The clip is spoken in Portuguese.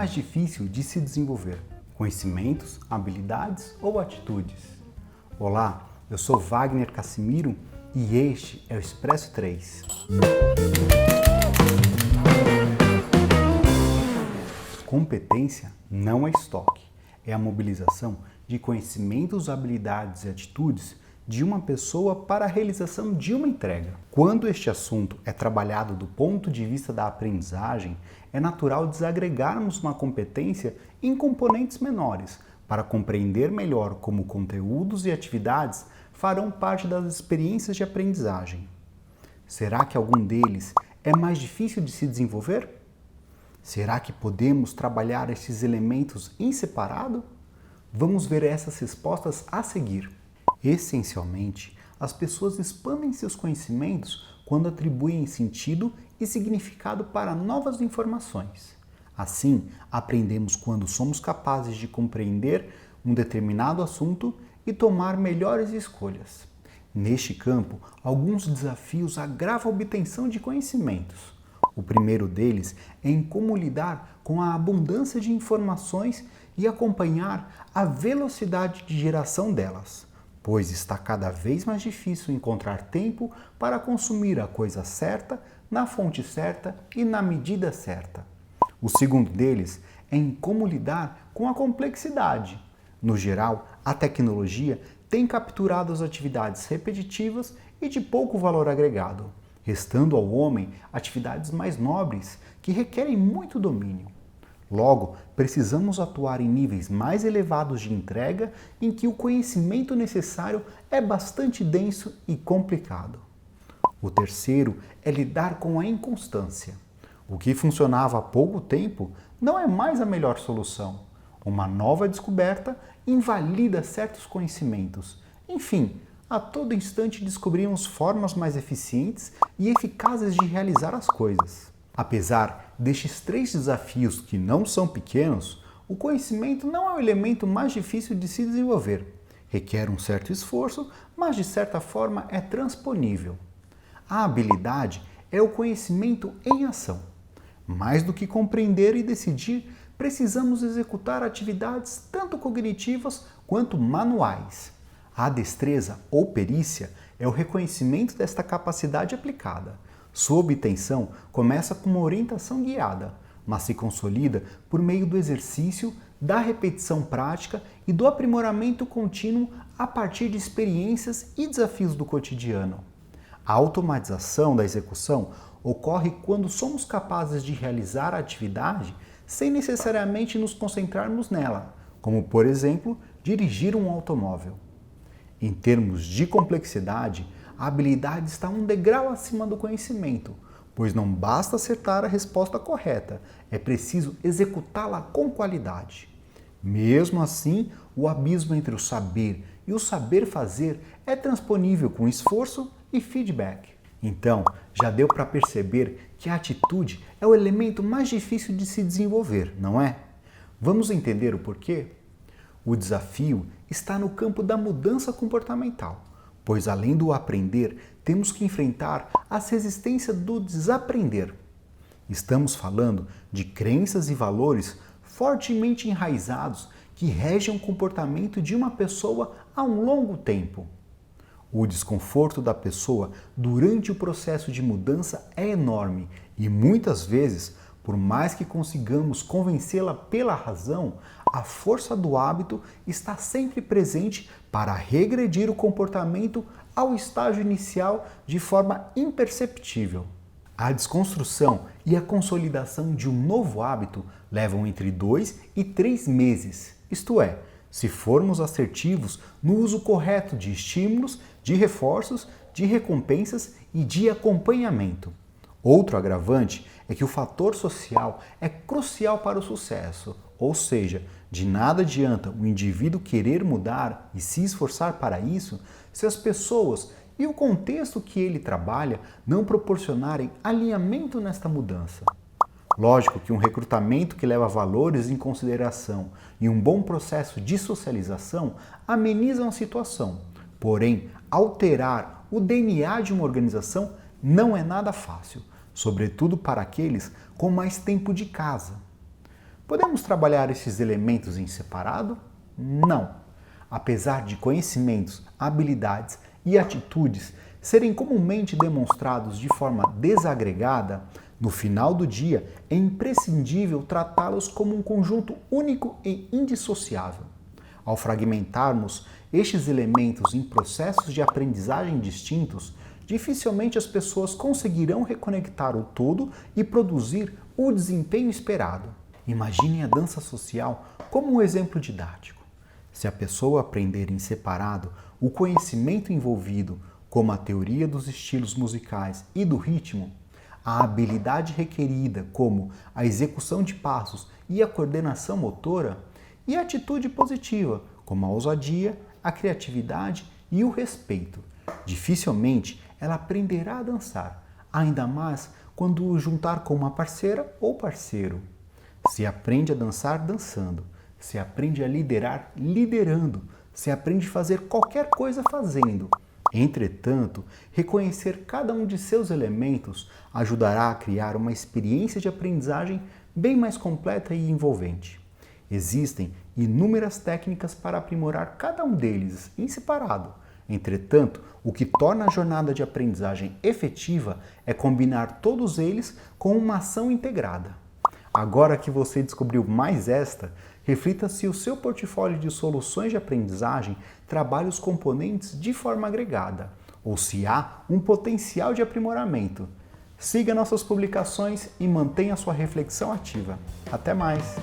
mais difícil de se desenvolver? Conhecimentos, habilidades ou atitudes? Olá, eu sou Wagner Cassimiro e este é o Expresso 3. Competência não é estoque, é a mobilização de conhecimentos, habilidades e atitudes de uma pessoa para a realização de uma entrega. Quando este assunto é trabalhado do ponto de vista da aprendizagem, é natural desagregarmos uma competência em componentes menores para compreender melhor como conteúdos e atividades farão parte das experiências de aprendizagem. Será que algum deles é mais difícil de se desenvolver? Será que podemos trabalhar estes elementos em separado? Vamos ver essas respostas a seguir. Essencialmente, as pessoas expandem seus conhecimentos quando atribuem sentido e significado para novas informações. Assim, aprendemos quando somos capazes de compreender um determinado assunto e tomar melhores escolhas. Neste campo, alguns desafios agravam a obtenção de conhecimentos. O primeiro deles é em como lidar com a abundância de informações e acompanhar a velocidade de geração delas, pois está cada vez mais difícil encontrar tempo para consumir a coisa certa, na fonte certa e na medida certa. O segundo deles é em como lidar com a complexidade. No geral, a tecnologia tem capturado as atividades repetitivas e de pouco valor agregado, restando ao homem atividades mais nobres que requerem muito domínio. Logo, precisamos atuar em níveis mais elevados de entrega em que o conhecimento necessário é bastante denso e complicado. O terceiro é lidar com a inconstância. O que funcionava há pouco tempo não é mais a melhor solução. Uma nova descoberta invalida certos conhecimentos. Enfim, a todo instante descobrimos formas mais eficientes e eficazes de realizar as coisas. Apesar destes três desafios que não são pequenos, o conhecimento não é o elemento mais difícil de se desenvolver. Requer um certo esforço, mas de certa forma é transponível. A habilidade é o conhecimento em ação. Mais do que compreender e decidir, precisamos executar atividades tanto cognitivas quanto manuais. A destreza ou perícia é o reconhecimento desta capacidade aplicada. Sua obtenção começa com uma orientação guiada, mas se consolida por meio do exercício, da repetição prática e do aprimoramento contínuo a partir de experiências e desafios do cotidiano. A automatização da execução ocorre quando somos capazes de realizar a atividade sem necessariamente nos concentrarmos nela, como, por exemplo, dirigir um automóvel. Em termos de complexidade, a habilidade está um degrau acima do conhecimento, pois não basta acertar a resposta correta, é preciso executá-la com qualidade. Mesmo assim, o abismo entre o saber e o saber fazer é transponível com esforço e feedback. Então, já deu para perceber que a atitude é o elemento mais difícil de se desenvolver, não é? Vamos entender o porquê? O desafio está no campo da mudança comportamental, pois além do aprender, temos que enfrentar as resistências do desaprender. Estamos falando de crenças e valores fortemente enraizados que regem o comportamento de uma pessoa há um longo tempo. O desconforto da pessoa durante o processo de mudança é enorme e muitas vezes, por mais que consigamos convencê-la pela razão, a força do hábito está sempre presente para regredir o comportamento ao estágio inicial de forma imperceptível. A desconstrução e a consolidação de um novo hábito levam entre 2 e 3 meses, isto é, se formos assertivos no uso correto de estímulos, de reforços, de recompensas e de acompanhamento. Outro agravante é que o fator social é crucial para o sucesso, ou seja, de nada adianta o indivíduo querer mudar e se esforçar para isso se as pessoas e o contexto que ele trabalha não proporcionarem alinhamento nesta mudança. Lógico que um recrutamento que leva valores em consideração e um bom processo de socialização amenizam a situação, porém, alterar o DNA de uma organização não é nada fácil, sobretudo para aqueles com mais tempo de casa. Podemos trabalhar esses elementos em separado? Não. Apesar de conhecimentos, habilidades e atitudes serem comumente demonstrados de forma desagregada, no final do dia é imprescindível tratá-los como um conjunto único e indissociável. Ao fragmentarmos estes elementos em processos de aprendizagem distintos, dificilmente as pessoas conseguirão reconectar o todo e produzir o desempenho esperado. Imaginem a dança social como um exemplo didático. Se a pessoa aprender em separado o conhecimento envolvido, como a teoria dos estilos musicais e do ritmo, a habilidade requerida, como a execução de passos e a coordenação motora, e a atitude positiva, como a ousadia, a criatividade e o respeito, dificilmente ela aprenderá a dançar, ainda mais quando o juntar com uma parceira ou parceiro. Se aprende a dançar dançando, se aprende a liderar liderando, se aprende a fazer qualquer coisa fazendo. Entretanto, reconhecer cada um de seus elementos ajudará a criar uma experiência de aprendizagem bem mais completa e envolvente. Existem inúmeras técnicas para aprimorar cada um deles em separado. Entretanto, o que torna a jornada de aprendizagem efetiva é combinar todos eles com uma ação integrada. Agora que você descobriu mais esta, reflita se o seu portfólio de soluções de aprendizagem trabalha os componentes de forma agregada, ou se há um potencial de aprimoramento. Siga nossas publicações e mantenha sua reflexão ativa. Até mais!